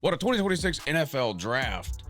Well, the 2026 NFL Draft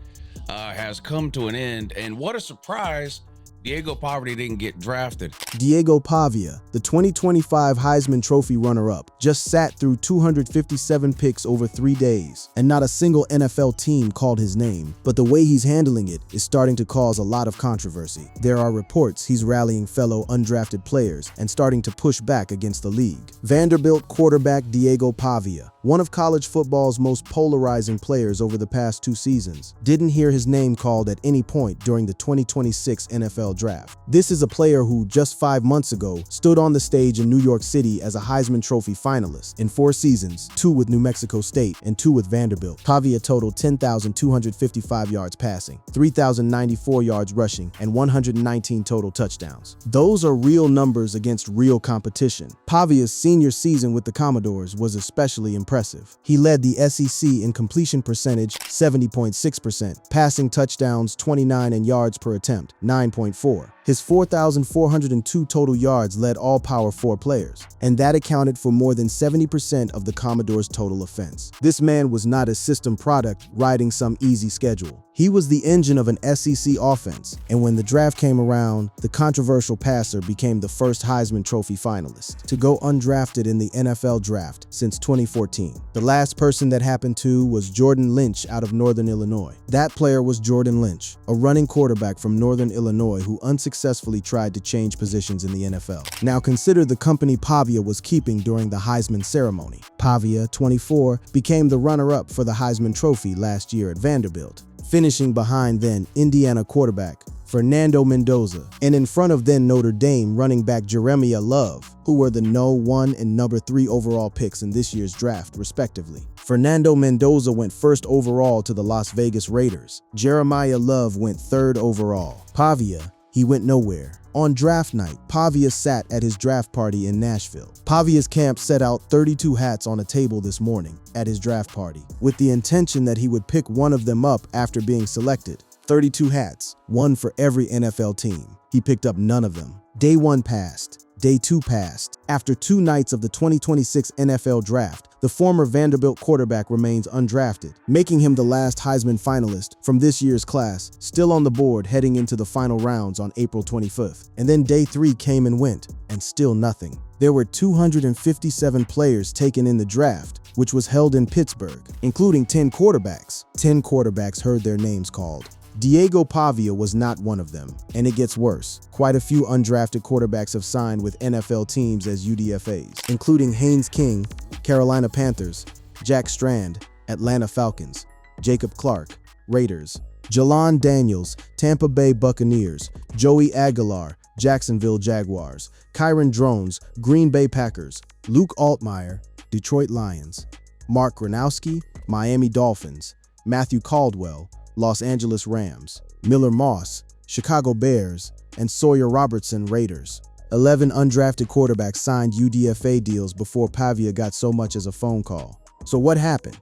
has come to an end, and what a surprise, Diego Pavia didn't get drafted. Diego Pavia, the 2025 Heisman Trophy runner-up, just sat through 257 picks over 3 days, and not a single NFL team called his name. But the way he's handling it is starting to cause a lot of controversy. There are reports he's rallying fellow undrafted players and starting to push back against the league. Vanderbilt quarterback Diego Pavia, one of college football's most polarizing players over the past 2 seasons, didn't hear his name called at any point during the 2026 NFL Draft. This is a player who, just 5 months ago, stood on the stage in New York City as a Heisman Trophy finalist. In 4 seasons, 2 with New Mexico State and 2 with Vanderbilt, Pavia totaled 10,255 yards passing, 3,094 yards rushing, and 119 total touchdowns. Those are real numbers against real competition. Pavia's senior season with the Commodores was especially impressive. He led the SEC in completion percentage 70.6%, passing touchdowns 29 and yards per attempt 9.4. His 4,402 total yards led all Power 4 players, and that accounted for more than 70% of the Commodores' total offense. This man was not a system product riding some easy schedule. He was the engine of an SEC offense, and when the draft came around, the controversial passer became the first Heisman Trophy finalist to go undrafted in the NFL Draft since 2014. The last person that happened to was Jordan Lynch out of Northern Illinois. That player was Jordan Lynch, a running quarterback from Northern Illinois who unsuccessfully tried to change positions in the NFL. Now consider the company Pavia was keeping during the Heisman ceremony. Pavia, 24, became the runner-up for the Heisman Trophy last year at Vanderbilt, finishing behind then Indiana quarterback Fernando Mendoza, and in front of then Notre Dame running back Jeremiah Love, who were the No. 1 and No. 3 overall picks in this year's draft, respectively. Fernando Mendoza went first overall to the Las Vegas Raiders. Jeremiah Love went 3rd overall. Pavia, he went nowhere. On draft night, Pavia sat at his draft party in Nashville. Pavia's camp set out 32 hats on a table this morning at his draft party, with the intention that he would pick one of them up after being selected. 32 hats, one for every NFL team. He picked up none of them. Day 1 passed. Day 2 passed. After 2 nights of the 2026 NFL Draft, the former Vanderbilt quarterback remains undrafted, making him the last Heisman finalist from this year's class, still on the board heading into the final rounds on April 25th. And then Day 3 came and went, and still nothing. There were 257 players taken in the draft, which was held in Pittsburgh, including 10 quarterbacks. 10 quarterbacks heard their names called. Diego Pavia was not one of them, and it gets worse. Quite a few undrafted quarterbacks have signed with NFL teams as UDFAs, including Haynes King, Carolina Panthers, Jack Strand, Atlanta Falcons, Jacob Clark, Raiders, Jalon Daniels, Tampa Bay Buccaneers, Joey Aguilar, Jacksonville Jaguars, Kyron Drones, Green Bay Packers, Luke Altmaier, Detroit Lions, Mark Gronowski, Miami Dolphins, Matthew Caldwell, Los Angeles Rams, Miller Moss, Chicago Bears, and Sawyer Robertson Raiders. 11 undrafted quarterbacks signed UDFA deals before Pavia got so much as a phone call. So what happened?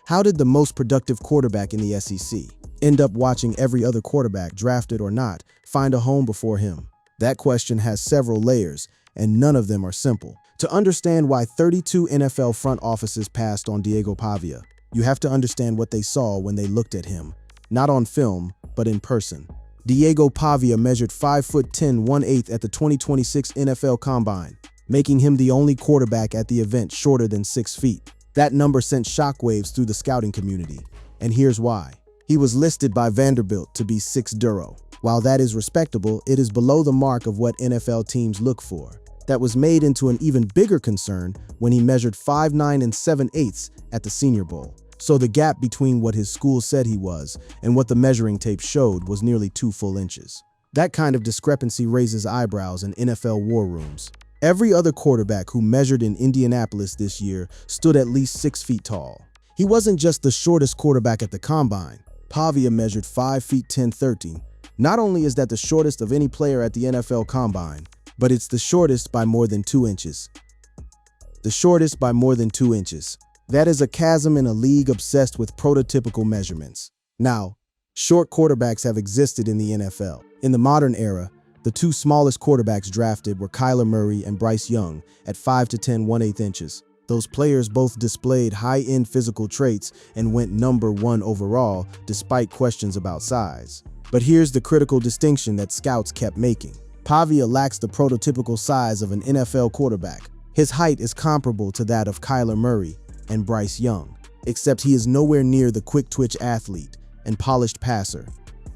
How did the most productive quarterback in the SEC end up watching every other quarterback, drafted or not, find a home before him? That question has several layers, and none of them are simple. To understand why 32 NFL front offices passed on Diego Pavia, you have to understand what they saw when they looked at him. Not on film, but in person. Diego Pavia measured 5'10", 1/8 at the 2026 NFL Combine, making him the only quarterback at the event shorter than 6 feet. That number sent shockwaves through the scouting community, and here's why. He was listed by Vanderbilt to be 6'0". While that is respectable, it is below the mark of what NFL teams look for. That was made into an even bigger concern when he measured 5'9" and 7/8 at the Senior Bowl. So the gap between what his school said he was and what the measuring tape showed was nearly 2 full inches. That kind of discrepancy raises eyebrows in NFL war rooms. Every other quarterback who measured in Indianapolis this year stood at least 6 feet tall. He wasn't just the shortest quarterback at the Combine. Pavia measured 5 feet 10'13". Not only is that the shortest of any player at the NFL Combine, but it's the shortest by more than 2 inches. The shortest by more than 2 inches. That is a chasm in a league obsessed with prototypical measurements. Now, short quarterbacks have existed in the NFL. In the modern era, the 2 smallest quarterbacks drafted were Kyler Murray and Bryce Young at 5'10", 1/8 inches. Those players both displayed high-end physical traits and went number 1 overall despite questions about size. But here's the critical distinction that scouts kept making. Pavia lacks the prototypical size of an NFL quarterback. His height is comparable to that of Kyler Murray and Bryce Young, except he is nowhere near the quick-twitch athlete and polished passer.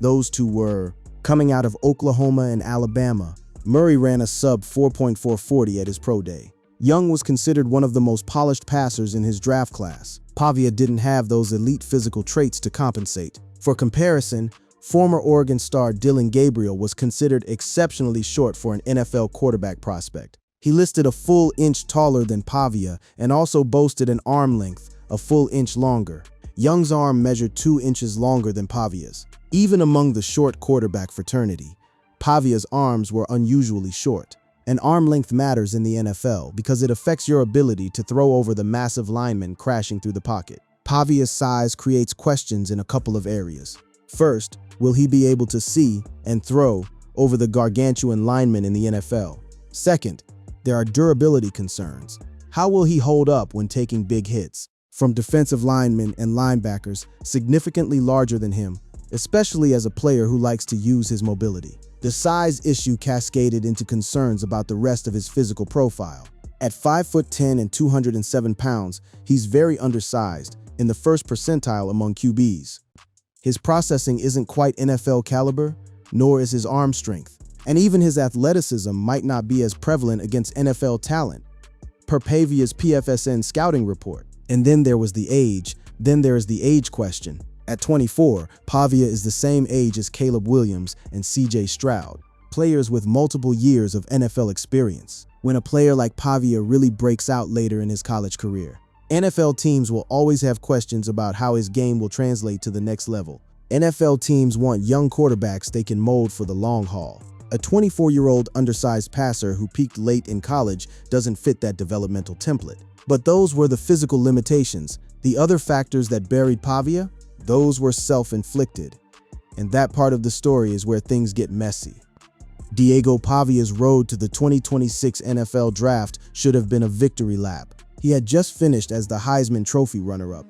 Those two were coming out of Oklahoma and Alabama. Murray ran a sub 4.440 at his pro day. Young was considered one of the most polished passers in his draft class. Pavia didn't have those elite physical traits to compensate. For comparison, former Oregon star Dillon Gabriel was considered exceptionally short for an NFL quarterback prospect. He listed a full inch taller than Pavia and also boasted an arm length a full inch longer. Young's arm measured 2 inches longer than Pavia's. Even among the short quarterback fraternity, Pavia's arms were unusually short. And arm length matters in the NFL because it affects your ability to throw over the massive lineman crashing through the pocket. Pavia's size creates questions in a couple of areas. First, will he be able to see and throw over the gargantuan linemen in the NFL? Second, there are durability concerns. How will he hold up when taking big hits from defensive linemen and linebackers significantly larger than him, especially as a player who likes to use his mobility? The size issue cascaded into concerns about the rest of his physical profile. At 5'10" and 207 pounds, he's very undersized, in the first percentile among QBs. His processing isn't quite NFL caliber, nor is his arm strength, and even his athleticism might not be as prevalent against NFL talent, per Pavia's PFSN scouting report. And then there was the age. Then there is the age question. At 24, Pavia is the same age as Caleb Williams and CJ Stroud, players with multiple years of NFL experience. When a player like Pavia really breaks out later in his college career, NFL teams will always have questions about how his game will translate to the next level. NFL teams want young quarterbacks they can mold for the long haul. A 24-year-old undersized passer who peaked late in college doesn't fit that developmental template. But those were the physical limitations. The other factors that buried Pavia, those were self-inflicted. And that part of the story is where things get messy. Diego Pavia's road to the 2026 NFL Draft should have been a victory lap. He had just finished as the Heisman Trophy runner-up.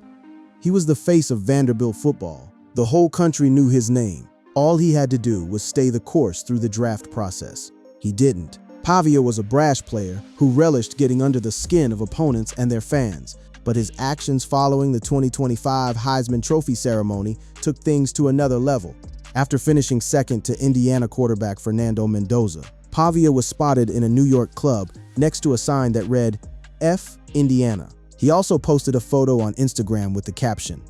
He was the face of Vanderbilt football. The whole country knew his name. All he had to do was stay the course through the draft process. He didn't. Pavia was a brash player who relished getting under the skin of opponents and their fans, but his actions following the 2025 Heisman Trophy ceremony took things to another level. After finishing second to Indiana quarterback Fernando Mendoza, Pavia was spotted in a New York club next to a sign that read, F Indiana. He also posted a photo on Instagram with the caption,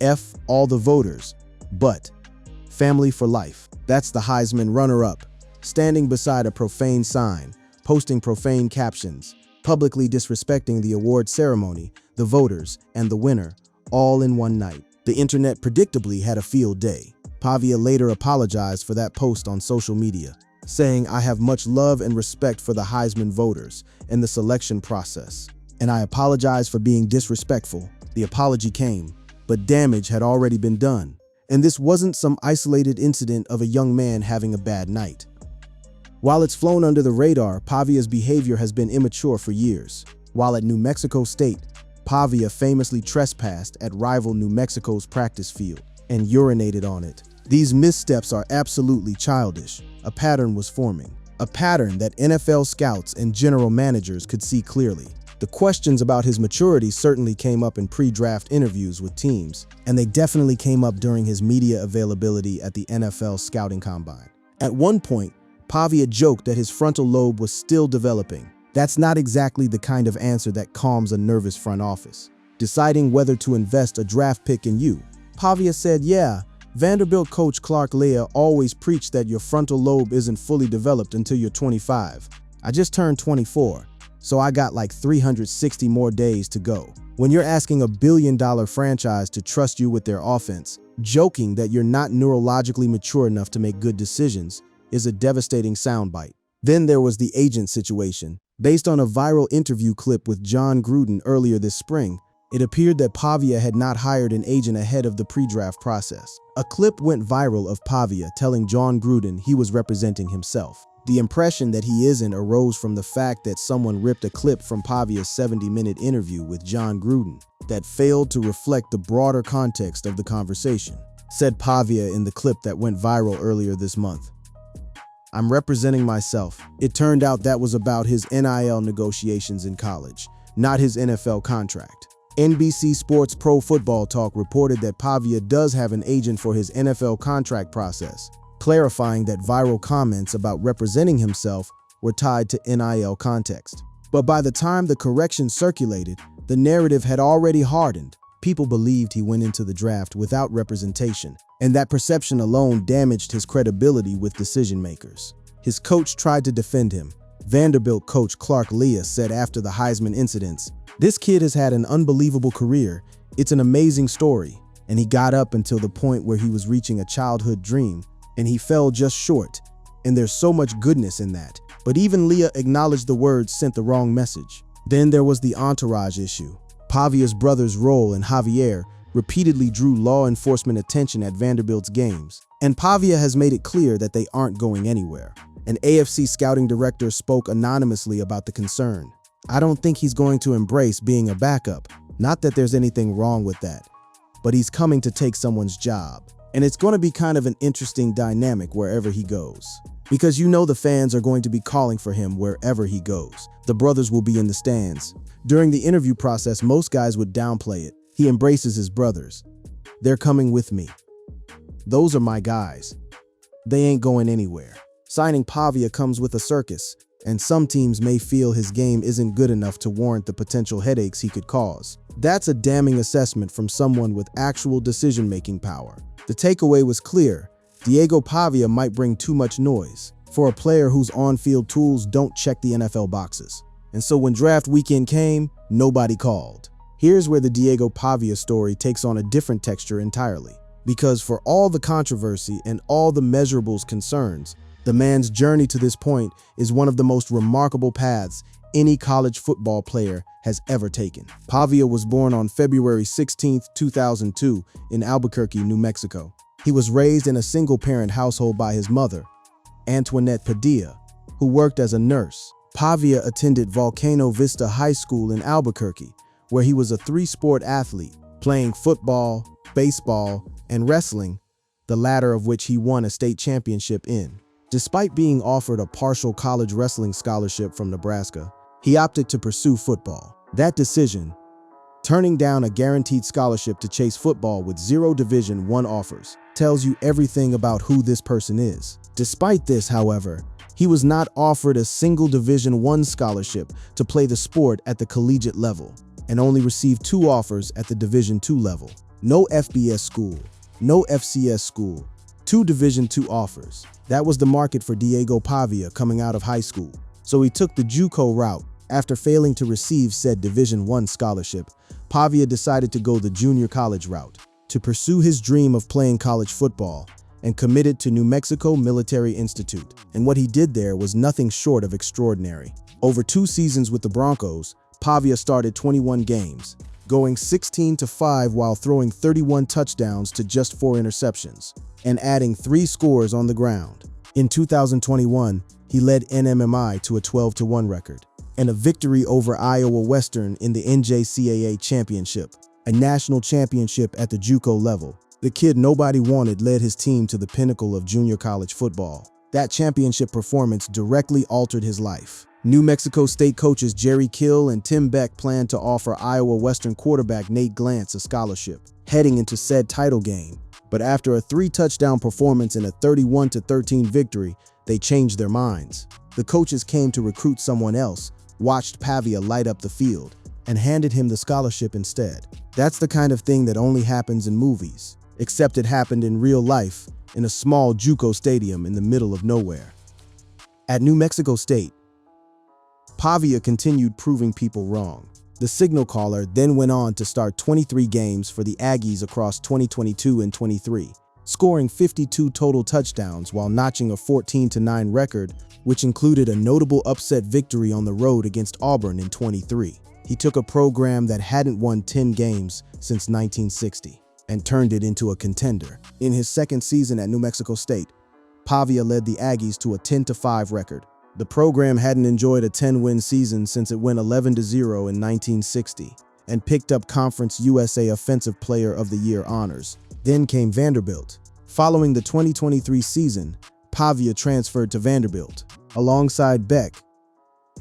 F all the voters, but family for life. That's the Heisman runner-up, standing beside a profane sign, posting profane captions, publicly disrespecting the award ceremony, the voters, and the winner, all in one night. The internet predictably had a field day. Pavia later apologized for that post on social media, saying, I have much love and respect for the Heisman voters and the selection process, and I apologize for being disrespectful. The apology came, but damage had already been done. And this wasn't some isolated incident of a young man having a bad night. While it's flown under the radar, Pavia's behavior has been immature for years. While at New Mexico State, Pavia famously trespassed at rival New Mexico's practice field and urinated on it. These missteps are absolutely childish. A pattern was forming. A pattern that NFL scouts and general managers could see clearly. The questions about his maturity certainly came up in pre-draft interviews with teams, and they definitely came up during his media availability at the NFL Scouting Combine. At one point, Pavia joked that his frontal lobe was still developing. That's not exactly the kind of answer that calms a nervous front office. Deciding whether to invest a draft pick in you, Pavia said, yeah, Vanderbilt coach Clark Lea always preached that your frontal lobe isn't fully developed until you're 25. I just turned 24, so I got like 360 more days to go. When you're asking a billion-dollar franchise to trust you with their offense, joking that you're not neurologically mature enough to make good decisions is a devastating soundbite. Then there was the agent situation. Based on a viral interview clip with John Gruden earlier this spring, it appeared that Pavia had not hired an agent ahead of the pre-draft process. A clip went viral of Pavia telling John Gruden he was representing himself. The impression that he isn't arose from the fact that someone ripped a clip from Pavia's 70-minute interview with John Gruden that failed to reflect the broader context of the conversation, said Pavia in the clip that went viral earlier this month. "I'm representing myself. It turned out that was about his NIL negotiations in college, not his NFL contract." NBC Sports Pro Football Talk reported that Pavia does have an agent for his NFL contract process, clarifying that viral comments about representing himself were tied to NIL context. But by the time the correction circulated, the narrative had already hardened. People believed he went into the draft without representation, and that perception alone damaged his credibility with decision makers. His coach tried to defend him. Vanderbilt coach Clark Lea said after the Heisman incidents, "This kid has had an unbelievable career. It's an amazing story. And he got up until the point where he was reaching a childhood dream, and he fell just short. And there's so much goodness in that." But even Lea acknowledged the words sent the wrong message. Then there was the entourage issue. Pavia's brother's role in Javier repeatedly drew law enforcement attention at Vanderbilt's games, and Pavia has made it clear that they aren't going anywhere. An AFC scouting director spoke anonymously about the concern. "I don't think he's going to embrace being a backup. Not that there's anything wrong with that, but he's coming to take someone's job. And it's going to be kind of an interesting dynamic wherever he goes. Because you know the fans are going to be calling for him wherever he goes. The brothers will be in the stands." During the interview process, most guys would downplay it. He embraces his brothers. "They're coming with me. Those are my guys. They ain't going anywhere." Signing Pavia comes with a circus, and some teams may feel his game isn't good enough to warrant the potential headaches he could cause. That's a damning assessment from someone with actual decision-making power. The takeaway was clear. Diego Pavia might bring too much noise for a player whose on-field tools don't check the NFL boxes. And so when draft weekend came, nobody called. Here's where the Diego Pavia story takes on a different texture entirely. Because for all the controversy and all the measurables concerns, the man's journey to this point is one of the most remarkable paths any college football player has ever taken. Pavia was born on February 16, 2002 in Albuquerque, New Mexico. He was raised in a single-parent household by his mother, Antoinette Padilla, who worked as a nurse. Pavia attended Volcano Vista High School in Albuquerque, where he was a three-sport athlete, playing football, baseball, and wrestling, the latter of which he won a state championship in. Despite being offered a partial college wrestling scholarship from Nebraska, he opted to pursue football. That decision, turning down a guaranteed scholarship to chase football with 0 Division I offers, tells you everything about who this person is. Despite this, however, he was not offered a single Division I scholarship to play the sport at the collegiate level, and only received 2 offers at the Division II level. No FBS school, no FCS school, 2 Division II offers. That was the market for Diego Pavia coming out of high school. So he took the JUCO route. After failing to receive said Division I scholarship, Pavia decided to go the junior college route to pursue his dream of playing college football, and committed to New Mexico Military Institute. And what he did there was nothing short of extraordinary. Over 2 seasons with the Broncos, Pavia started 21 games, going 16-5 while throwing 31 touchdowns to just 4 interceptions, and adding 3 scores on the ground. In 2021, he led NMMI to a 12-1 record, and a victory over Iowa Western in the NJCAA championship, a national championship at the JUCO level. The kid nobody wanted led his team to the pinnacle of junior college football. That championship performance directly altered his life. New Mexico State coaches Jerry Kill and Tim Beck planned to offer Iowa Western quarterback Nate Glantz a scholarship, heading into said title game. But after a 3-touchdown performance in a 31-13 victory, they changed their minds. The coaches came to recruit someone else, watched Pavia light up the field, and handed him the scholarship instead. That's the kind of thing that only happens in movies, except it happened in real life in a small JUCO stadium in the middle of nowhere. At New Mexico State, Pavia continued proving people wrong. The signal caller then went on to start 23 games for the Aggies across 2022 and 23, scoring 52 total touchdowns while notching a 14-9 record, which included a notable upset victory on the road against Auburn in 23. He took a program that hadn't won 10 games since 1960 and turned it into a contender. In his second season at New Mexico State, Pavia led the Aggies to a 10-5 record. The program hadn't enjoyed a 10-win season since it went 11-0 in 1960 and picked up Conference USA Offensive Player of the Year honors. Then came Vanderbilt. Following the 2023 season, Pavia transferred to Vanderbilt, alongside Beck,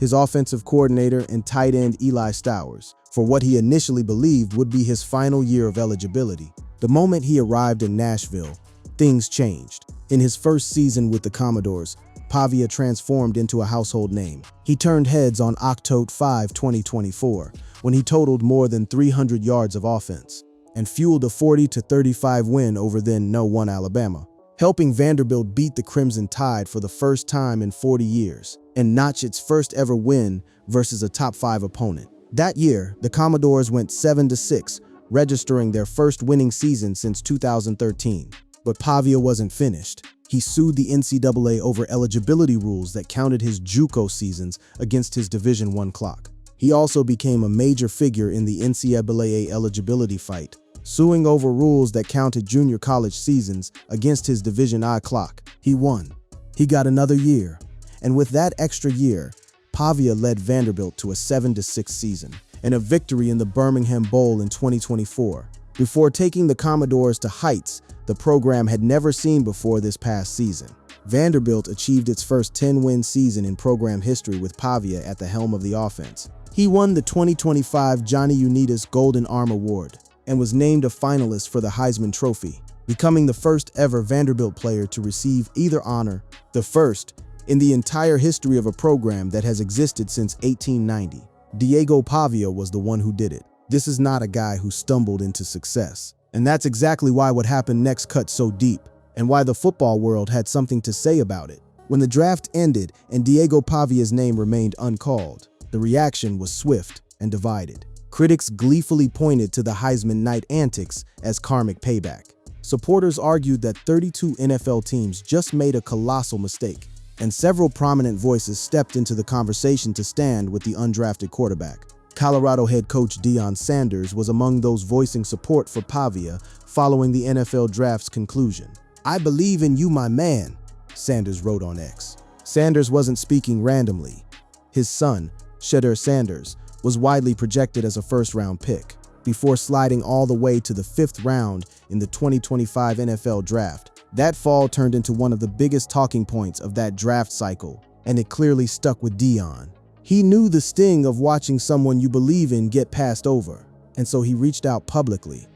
his offensive coordinator, and tight end Eli Stowers, for what he initially believed would be his final year of eligibility. The moment he arrived in Nashville, things changed. In his first season with the Commodores, Pavia transformed into a household name. He turned heads on October 5, 2024, when he totaled more than 300 yards of offense and fueled a 40-35 win over then No. 1 Alabama, helping Vanderbilt beat the Crimson Tide for the first time in 40 years and notch its first ever win versus a top 5 opponent. That year, the Commodores went 7-6, registering their first winning season since 2013. But Pavia wasn't finished. He sued the NCAA over eligibility rules that counted his JUCO seasons against his Division I clock. He also became a major figure in the NCAA eligibility fight, suing over rules that counted junior college seasons against his Division I clock. He won. He got another year, and with that extra year, Pavia led Vanderbilt to a 7-6 season and a victory in the Birmingham Bowl in 2024, before taking the Commodores to heights the program had never seen before this past season. Vanderbilt achieved its first 10-win season in program history with Pavia at the helm of the offense. He won the 2025 Johnny Unitas Golden Arm Award and was named a finalist for the Heisman Trophy, becoming the first ever Vanderbilt player to receive either honor, the first in the entire history of a program that has existed since 1890. Diego Pavia was the one who did it. This is not a guy who stumbled into success. And that's exactly why what happened next cut so deep, and why the football world had something to say about it. When the draft ended and Diego Pavia's name remained uncalled, the reaction was swift and divided. Critics gleefully pointed to the Heisman night antics as karmic payback. Supporters argued that 32 NFL teams just made a colossal mistake, and several prominent voices stepped into the conversation to stand with the undrafted quarterback. Colorado head coach Deion Sanders was among those voicing support for Pavia following the NFL draft's conclusion. "I believe in you, my man," Sanders wrote on X. Sanders wasn't speaking randomly. His son, Shedeur Sanders, was widely projected as a first-round pick, before sliding all the way to the 5th round in the 2025 NFL draft. That fall turned into one of the biggest talking points of that draft cycle, and it clearly stuck with Deion. He knew the sting of watching someone you believe in get passed over, and so he reached out publicly,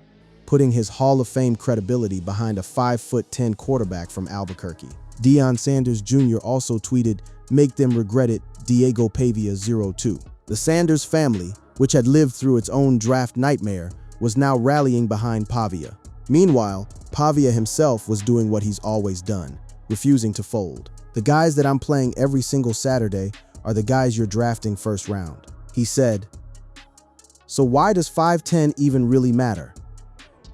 putting his Hall of Fame credibility behind a 5'10" quarterback from Albuquerque. Deion Sanders Jr. also tweeted, "Make them regret it, Diego Pavia 02. The Sanders family, which had lived through its own draft nightmare, was now rallying behind Pavia. Meanwhile, Pavia himself was doing what he's always done, refusing to fold. "The guys that I'm playing every single Saturday are the guys you're drafting first round," he said. So why does 5'10" even really matter?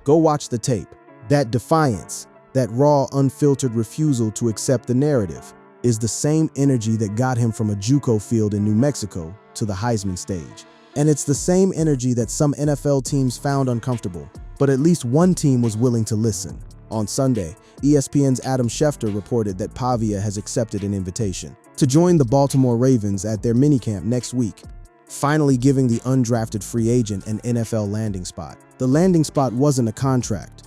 Go watch the tape. That defiance, that raw, unfiltered refusal to accept the narrative, is the same energy that got him from a JUCO field in New Mexico to the Heisman stage. And it's the same energy that some NFL teams found uncomfortable, but at least one team was willing to listen. On Sunday, ESPN's Adam Schefter reported that Pavia has accepted an invitation to join the Baltimore Ravens at their minicamp next week, finally giving the undrafted free agent an NFL landing spot. The landing spot wasn't a contract.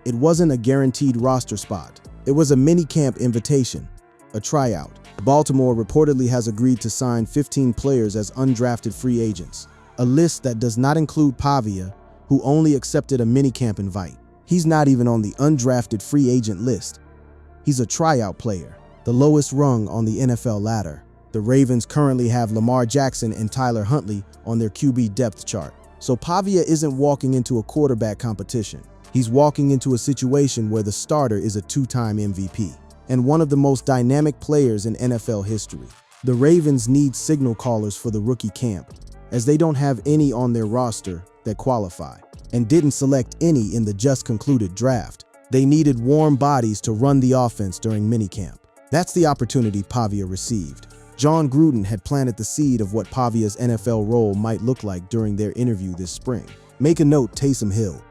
It wasn't a guaranteed roster spot. It was a minicamp invitation, a tryout. Baltimore reportedly has agreed to sign 15 players as undrafted free agents, a list that does not include Pavia, who only accepted a minicamp invite. He's not even on the undrafted free agent list. He's a tryout player, the lowest rung on the NFL ladder. The Ravens currently have Lamar Jackson and Tyler Huntley on their QB depth chart. So Pavia isn't walking into a quarterback competition. He's walking into a situation where the starter is a 2-time MVP and one of the most dynamic players in NFL history. The Ravens need signal callers for the rookie camp, as they don't have any on their roster that qualify, and didn't select any in the just concluded draft. They needed warm bodies to run the offense during minicamp. That's the opportunity Pavia received. John Gruden had planted the seed of what Pavia's NFL role might look like during their interview this spring. "Make a note, Taysom Hill."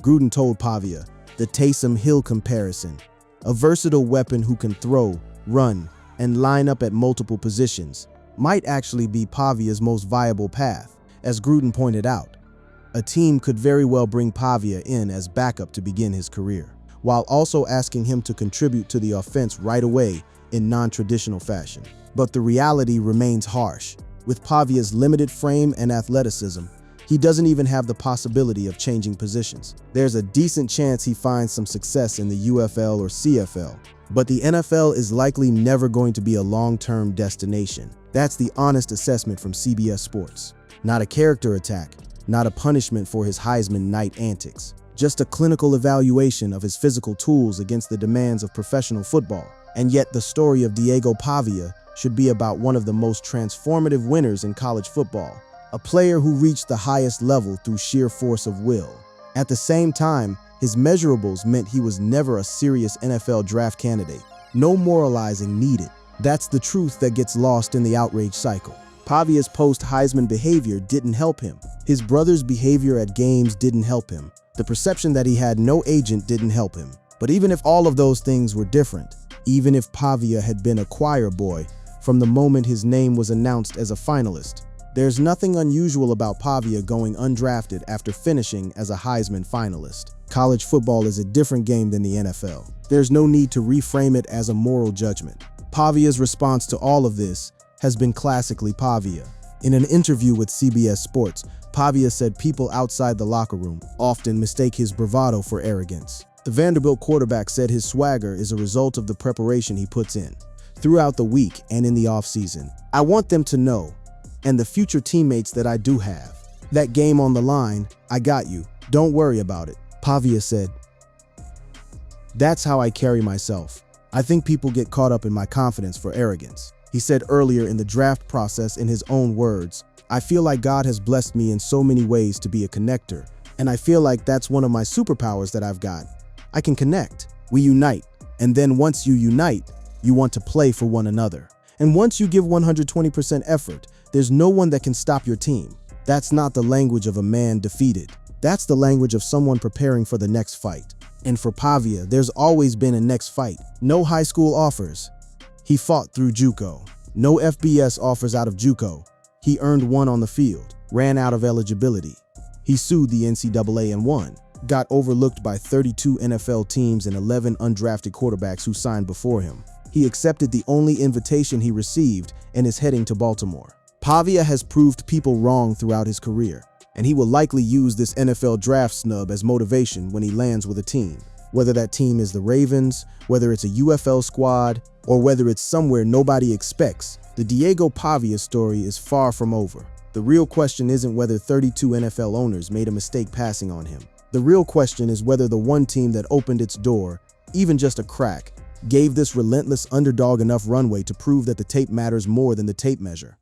Gruden told Pavia, "The Taysom Hill comparison A versatile weapon who can throw, run, and line up at multiple positions might actually be Pavia's most viable path. As Gruden pointed out, a team could very well bring Pavia in as backup to begin his career, while also asking him to contribute to the offense right away in non-traditional fashion. But the reality remains harsh. With Pavia's limited frame and athleticism, he doesn't even have the possibility of changing positions. There's a decent chance he finds some success in the UFL or CFL, but the NFL is likely never going to be a long-term destination. That's the honest assessment from CBS Sports. Not a character attack, not a punishment for his Heisman night antics, just a clinical evaluation of his physical tools against the demands of professional football. And yet the story of Diego Pavia should be about one of the most transformative winners in college football, a player who reached the highest level through sheer force of will. At the same time, his measurables meant he was never a serious NFL draft candidate. No moralizing needed. That's the truth that gets lost in the outrage cycle. Pavia's post-Heisman behavior didn't help him. His brother's behavior at games didn't help him. The perception that he had no agent didn't help him. But even if all of those things were different, even if Pavia had been a choir boy from the moment his name was announced as a finalist, there's nothing unusual about Pavia going undrafted after finishing as a Heisman finalist. College football is a different game than the NFL. There's no need to reframe it as a moral judgment. Pavia's response to all of this has been classically Pavia. In an interview with CBS Sports, Pavia said people outside the locker room often mistake his bravado for arrogance. The Vanderbilt quarterback said his swagger is a result of the preparation he puts in throughout the week and in the offseason. I want them to know, and the future teammates that I do have, that game on the line, I got you. Don't worry about it. Pavia said, "That's how I carry myself. I think people get caught up in my confidence for arrogance." He said earlier in the draft process in his own words, "I feel like God has blessed me in so many ways to be a connector, and I feel like that's one of my superpowers that I've got. I can connect. We unite. And then once you unite, you want to play for one another. And once you give 120% effort, there's no one that can stop your team." That's not the language of a man defeated. That's the language of someone preparing for the next fight. And for Pavia, there's always been a next fight. No high school offers. He fought through JUCO. No FBS offers out of JUCO. He earned one on the field, ran out of eligibility. He sued the NCAA and won. Got overlooked by 32 NFL teams and 11 undrafted quarterbacks who signed before him. He accepted the only invitation he received and is heading to Baltimore. Pavia has proved people wrong throughout his career, and he will likely use this NFL draft snub as motivation when he lands with a team. Whether that team is the Ravens, whether it's a UFL squad, or whether it's somewhere nobody expects, the Diego Pavia story is far from over. The real question isn't whether 32 NFL owners made a mistake passing on him. The real question is whether the one team that opened its door, even just a crack, gave this relentless underdog enough runway to prove that the tape matters more than the tape measure.